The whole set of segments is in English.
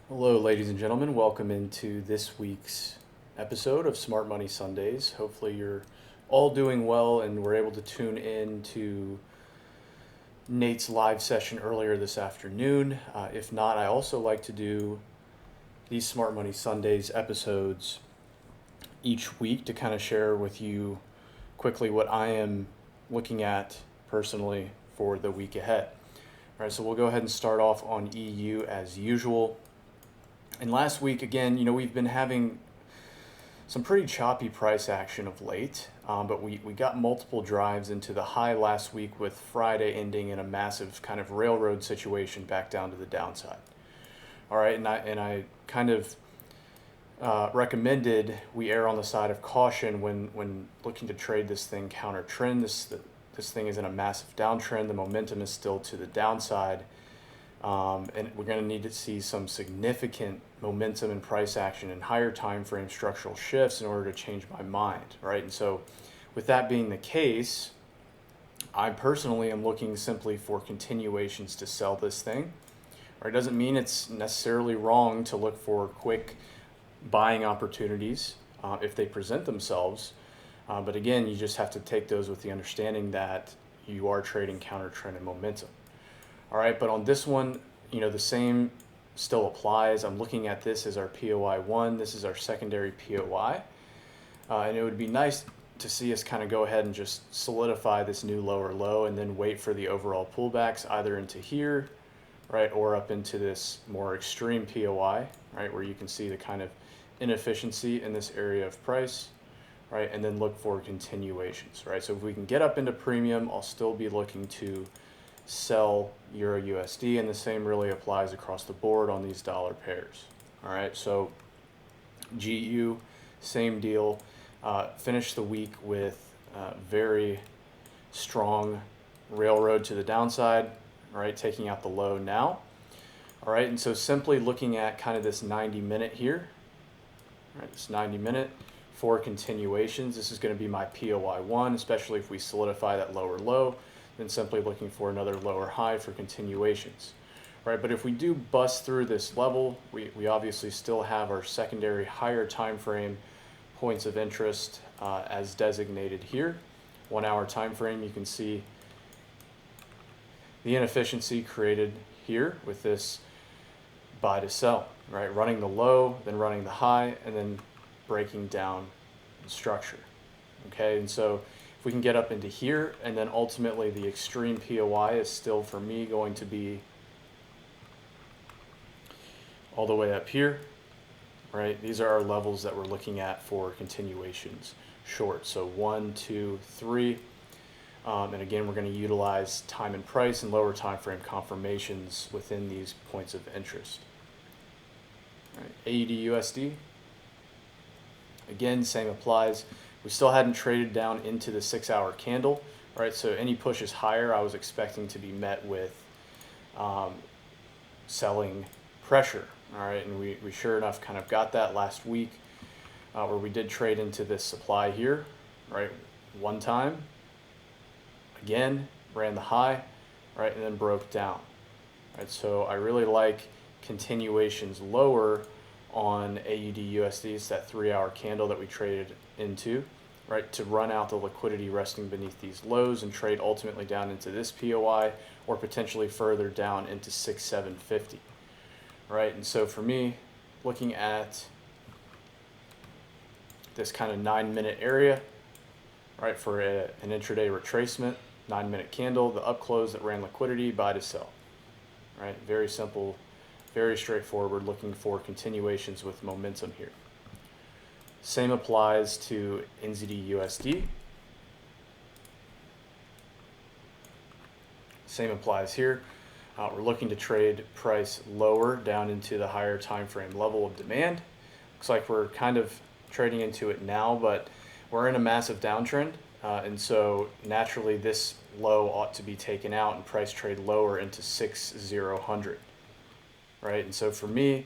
Hello, ladies and gentlemen. Welcome into this week's episode of Smart Money Sundays. Hopefully, you're all doing well and were able to tune in to Nate's live session earlier this afternoon. If not, I also like to do these Smart Money Sundays episodes each week to kind of share with you quickly what I am looking at personally for the week ahead. All right, so we'll go ahead and start off on EU as usual. And last week, again, we've been having some pretty choppy price action of late, but we got multiple drives into the high last week with Friday ending in a massive kind of railroad situation back down to the downside. All right, and I kind of recommended we err on the side of caution when looking to trade this thing counter trend. This thing is in a massive downtrend. The momentum is still to the downside. And we're going to need to see some significant momentum and price action and higher time frame structural shifts in order to change my mind, right? And so with that being the case, I personally am looking simply for continuations to sell this thing. Right? It doesn't mean it's necessarily wrong to look for quick buying opportunities if they present themselves. But again, you just have to take those with the understanding that you are trading counter trend and momentum. All right, but on this one, the same still applies. I'm looking at this as our POI 1. This is our secondary POI. And it would be nice to see us kind of go ahead and just solidify this new lower low and then wait for the overall pullbacks either into here, right, or up into this more extreme POI, right, where you can see the kind of inefficiency in this area of price, right, and then look for continuations, right? So if we can get up into premium, I'll still be looking to sell Euro USD, and the same really applies across the board on these dollar pairs. All right, so GU, same deal. Finished the week with very strong railroad to the downside, all right, taking out the low now. All right, and so simply looking at kind of this 90-minute here, all right, this 90-minute for continuations. This is going to be my POI 1, especially if we solidify that lower low. Then simply looking for another lower high for continuations, right? But if we do bust through this level, we obviously still have our secondary higher time frame points of interest as designated here. 1 hour time frame, you can see the inefficiency created here with this buy to sell, right? Running the low, then running the high, and then breaking down the structure, okay? And so if we can get up into here, and then ultimately the extreme POI is still for me going to be all the way up here, right? These are our levels that we're looking at for continuations short. So 1, 2, 3. And again, we're going to utilize time and price and lower time frame confirmations within these points of interest. All right, AUD USD. Again, same applies. We still hadn't traded down into the 6 hour candle, right? So any pushes higher, I was expecting to be met with selling pressure, all right? And we sure enough kind of got that last week where we did trade into this supply here, right? One time, again, ran the high, right? And then broke down, right? So I really like continuations lower on AUD USD. It's that 3 hour candle that we traded into, right, to run out the liquidity resting beneath these lows and trade ultimately down into this POI or potentially further down into 6,750, right? And so for me, looking at this kind of 9-minute area, right, for an intraday retracement, 9-minute candle, the up close that ran liquidity, buy to sell, right? Very simple, very straightforward, looking for continuations with momentum here. Same applies to NZD USD. Same applies here. We're looking to trade price lower down into the higher time frame level of demand. Looks like we're kind of trading into it now, but we're in a massive downtrend. And so naturally this low ought to be taken out and price trade lower into 6,000, right? And so for me,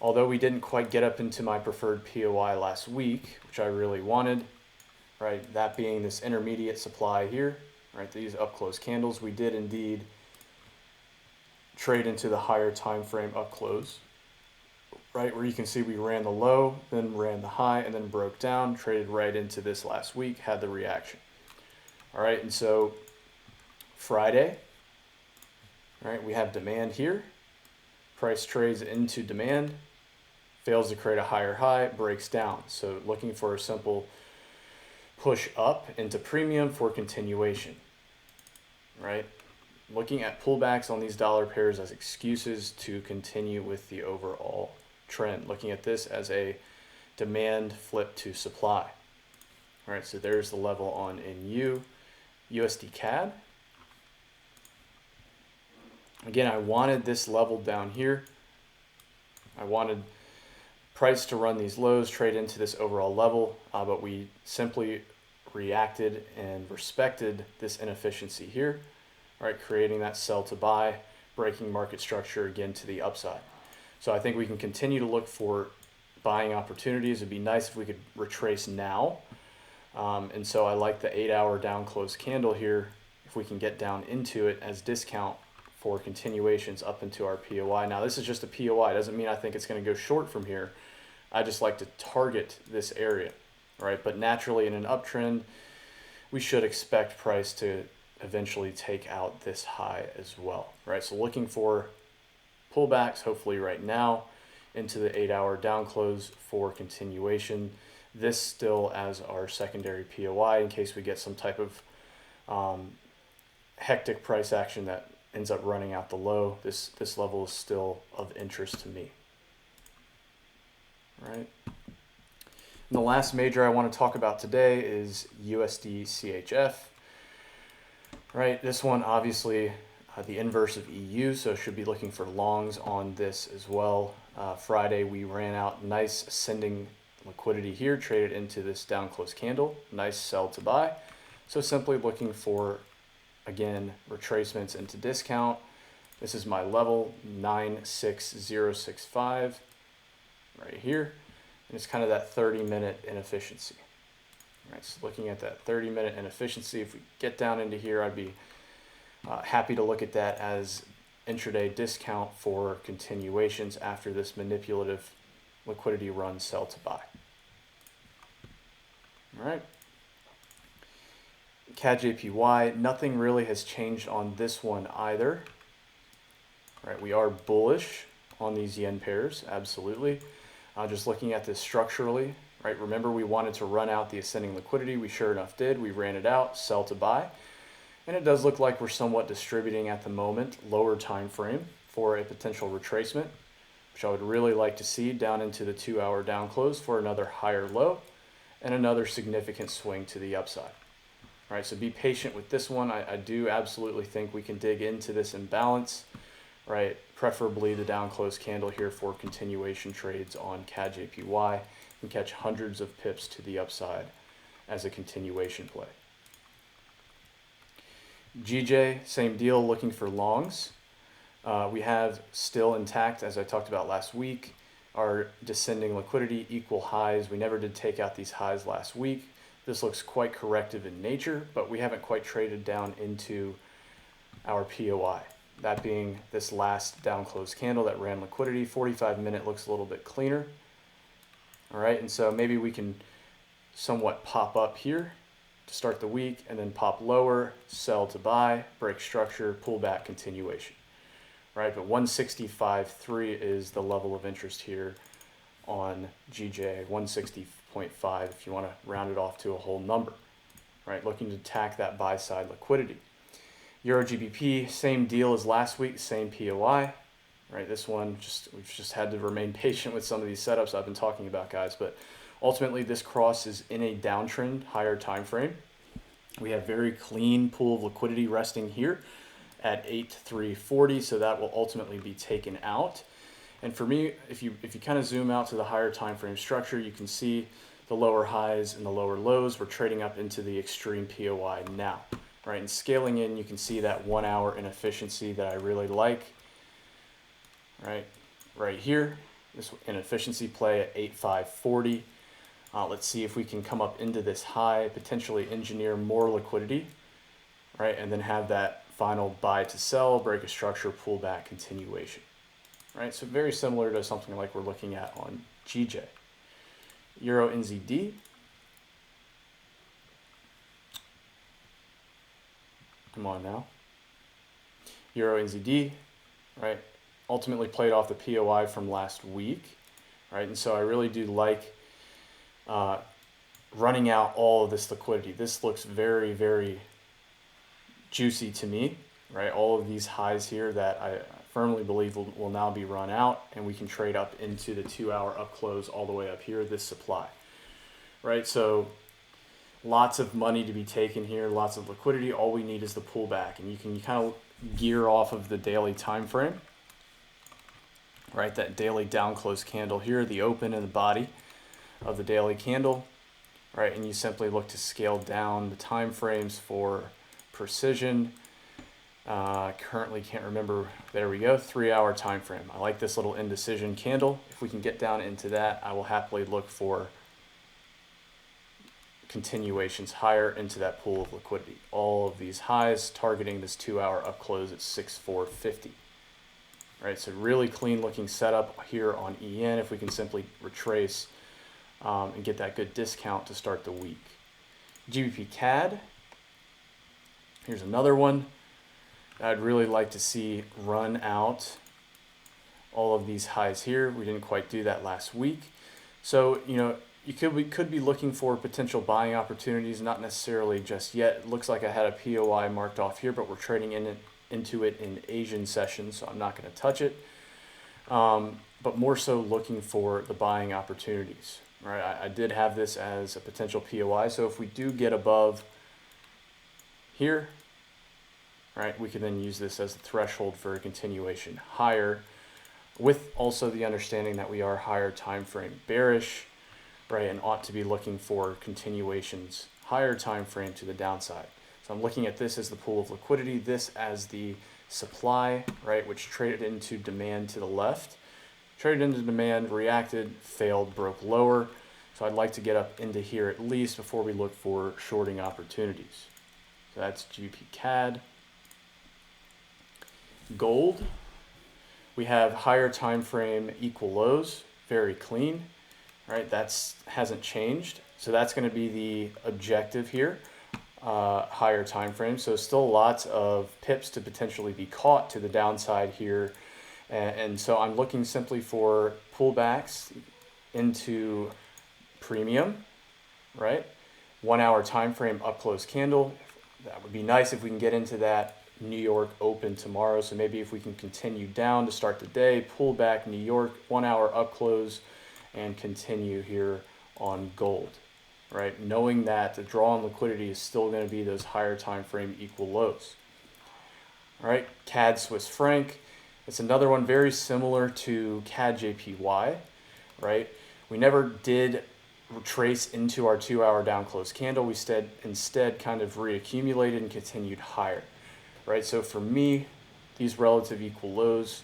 although we didn't quite get up into my preferred POI last week, which I really wanted, right, that being this intermediate supply here, right, these up close candles, we did indeed trade into the higher time frame up close, right where you can see we ran the low, then ran the high, and then broke down, traded right into this last week, had the reaction. All right, and so Friday, all right, we have demand here. Price trades into demand, fails to create a higher high, breaks down. So looking for a simple push up into premium for continuation, right? Looking at pullbacks on these dollar pairs as excuses to continue with the overall trend. Looking at this as a demand flip to supply. All right, so there's the level on NU, USD CAD. Again, I wanted this level down here. I wanted price to run these lows, trade into this overall level, but we simply reacted and respected this inefficiency here, right? Creating that sell to buy, breaking market structure again to the upside. So I think we can continue to look for buying opportunities. It'd be nice if we could retrace now. And so I like the 8-hour down close candle here. If we can get down into it as discount for continuations up into our POI. Now this is just a POI. It doesn't mean I think it's going to go short from here. I just like to target this area, right? But naturally in an uptrend, we should expect price to eventually take out this high as well, right? So looking for pullbacks, hopefully right now, into the 8-hour down close for continuation. This still as our secondary POI in case we get some type of hectic price action that ends up running out the low. This level is still of interest to me. Right. And the last major I want to talk about today is USD CHF. Right, this one obviously the inverse of EU, so should be looking for longs on this as well. Friday we ran out nice ascending liquidity here, traded into this down close candle, nice sell to buy. So simply looking for, again, retracements into discount. This is my level 96065 right here, and it's kind of that 30-minute inefficiency. All right, so looking at that 30-minute inefficiency, if we get down into here, I'd be happy to look at that as intraday discount for continuations after this manipulative liquidity run sell to buy. All right. CAD JPY, nothing really has changed on this one either. All right, we are bullish on these yen pairs, absolutely. Just looking at this structurally, right? Remember we wanted to run out the ascending liquidity. We sure enough did. We ran it out, sell to buy. And it does look like we're somewhat distributing at the moment, lower time frame for a potential retracement, which I would really like to see down into the 2-hour down close for another higher low and another significant swing to the upside. All right, so be patient with this one. I do absolutely think we can dig into this imbalance, right? Preferably the down close candle here for continuation trades on CAD JPY and catch hundreds of pips to the upside as a continuation play. GJ, same deal, looking for longs. We have still intact, as I talked about last week, our descending liquidity, equal highs. We never did take out these highs last week. This looks quite corrective in nature, but we haven't quite traded down into our POI. That being this last down close candle that ran liquidity. 45-minute looks a little bit cleaner. All right, and so maybe we can somewhat pop up here to start the week and then pop lower, sell to buy, break structure, pull back, continuation. Right, but 165.3 is the level of interest here on GJ, 160.5 if you want to round it off to a whole number. Right, looking to attack that buy side liquidity. Euro GBP, same deal as last week, same POI. Right, this one we've just had to remain patient with some of these setups I've been talking about, guys, but ultimately this cross is in a downtrend, higher time frame. We have very clean pool of liquidity resting here at 8,340, so that will ultimately be taken out. And for me, if you kind of zoom out to the higher time frame structure, you can see the lower highs and the lower lows. We're trading up into the extreme POI now, right? And scaling in, you can see that 1 hour inefficiency that I really like, right here. This inefficiency play at 8,540. Let's see if we can come up into this high, potentially engineer more liquidity, right? And then have that final buy to sell, break a structure, pull back, continuation. right? So very similar to something like we're looking at on GJ. Euro NZD. Come on now. Euro NZD, right? Ultimately played off the POI from last week, right? And so I really do like running out all of this liquidity. This looks very, very juicy to me, right? All of these highs here that I firmly believe will now be run out, and we can trade up into the 2-hour up close all the way up here, this supply, right? So lots of money to be taken here, lots of liquidity. All we need is the pullback, and you can kind of gear off of the daily time frame, right? That daily down close candle here, the open and the body of the daily candle, right? And you simply look to scale down the time frames for precision. Currently can't remember. There we go, 3-hour time frame. I like this little indecision candle. If we can get down into that, I will happily look for continuations higher into that pool of liquidity. All of these highs targeting this 2-hour up close at 6,450. Right, so really clean looking setup here on EN if we can simply retrace and get that good discount to start the week. GBP CAD, here's another one I'd really like to see run out all of these highs here. We didn't quite do that last week. So, you know, we could be looking for potential buying opportunities, not necessarily just yet. It looks like I had a POI marked off here, but we're trading into it in Asian sessions, so I'm not going to touch it. But more so looking for the buying opportunities. Right, I did have this as a potential POI, so if we do get above here, right, we can then use this as the threshold for a continuation higher, with also the understanding that we are higher time frame bearish, right, and ought to be looking for continuations higher time frame to the downside. So I'm looking at this as the pool of liquidity, this as the supply, right, which traded into demand to the left. Traded into demand, reacted, failed, broke lower. So I'd like to get up into here at least before we look for shorting opportunities. So that's GBP CAD. Gold, we have higher time frame equal lows, very clean, right? That's hasn't changed. So that's going to be the objective here, higher time frame. So still lots of pips to potentially be caught to the downside here. And so I'm looking simply for pullbacks into premium, right? 1-hour time frame up close candle. That would be nice if we can get into that New York open tomorrow. So maybe if we can continue down to start the day, pull back New York, 1-hour up close, and continue here on gold, right? Knowing that the draw on liquidity is still going to be those higher time frame equal lows. All right, CAD Swiss franc. It's another one very similar to CAD JPY, right? We never did trace into our 2-hour down close candle. We instead kind of reaccumulated and continued higher, right? So for me, these relative equal lows,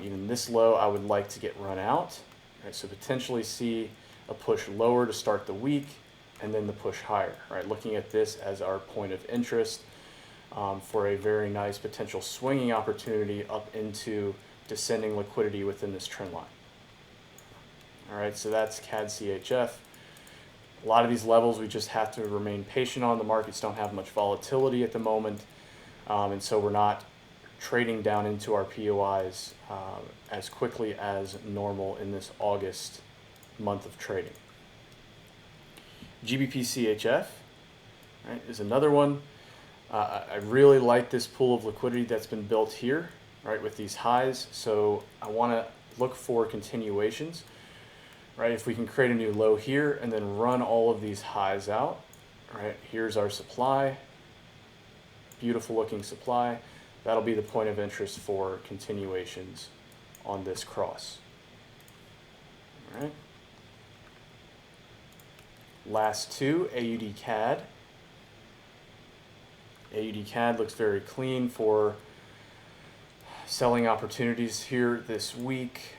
even this low, I would like to get run out, right? So potentially see a push lower to start the week and then the push higher, right? Looking at this as our point of interest. For a very nice potential swinging opportunity up into descending liquidity within this trend line. All right, so that's CAD CHF. A lot of these levels we just have to remain patient on. The markets don't have much volatility at the moment, and so we're not trading down into our POIs as quickly as normal in this August month of trading. GBP CHF, right, is another one. I really like this pool of liquidity that's been built here, right, with these highs. So I want to look for continuations, right? If we can create a new low here and then run all of these highs out, right? Here's our supply, beautiful looking supply. That'll be the point of interest for continuations on this cross. All right. Last two, AUD CAD. AUD CAD looks very clean for selling opportunities here this week.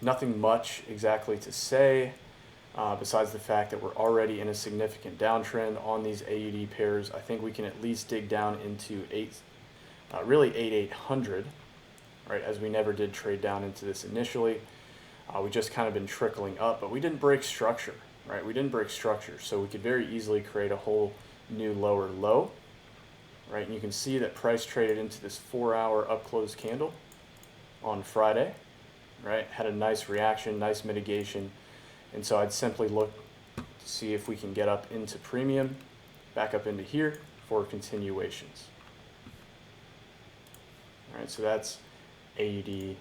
Nothing much exactly to say besides the fact that we're already in a significant downtrend on these AUD pairs. I think we can at least dig down into really 8,800, right? As we never did trade down into this initially. We just kind of been trickling up, but we didn't break structure, right? We didn't break structure, so we could very easily create a whole new lower low, right? And you can see that price traded into this 4-hour up close candle on Friday, right? Had a nice reaction, nice mitigation, and so I'd simply look to see if we can get up into premium, back up into here for continuations. All right, so that's AUD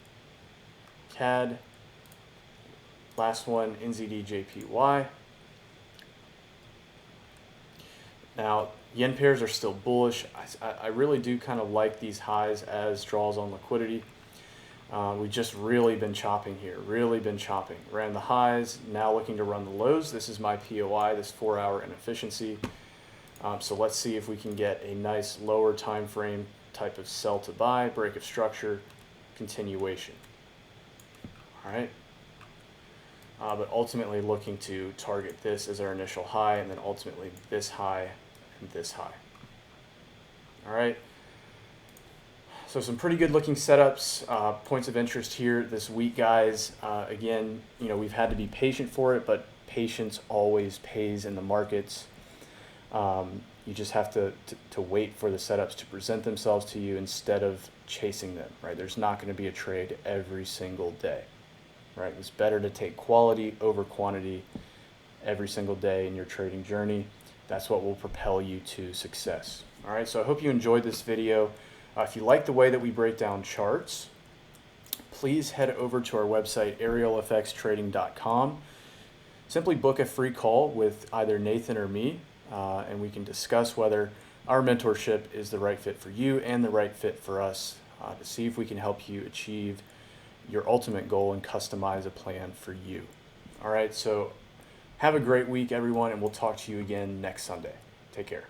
CAD. Last one, NZD JPY. Now, yen pairs are still bullish. I really do kind of like these highs as draws on liquidity. We've just really been chopping here, really been chopping. Ran the highs, now looking to run the lows. This is my POI, this 4-hour inefficiency. So let's see if we can get a nice lower time frame type of sell to buy, break of structure, continuation. All right. But ultimately looking to target this as our initial high, and then ultimately this high and this high. All right. So some pretty good looking setups, points of interest here this week, guys. Again, you know, we've had to be patient for it, but patience always pays in the markets. You just have to wait for the setups to present themselves to you instead of chasing them, right? There's not going to be a trade every single day. Right, it's better to take quality over quantity every single day in your trading journey. That's what will propel you to success. All right, so I hope you enjoyed this video. If you like the way that we break down charts, please head over to our website, arielfxtrading.com. Simply book a free call with either Nathan or me, and we can discuss whether our mentorship is the right fit for you and the right fit for us to see if we can help you achieve your ultimate goal and customize a plan for you. All right, so have a great week, everyone, and we'll talk to you again next Sunday. Take care.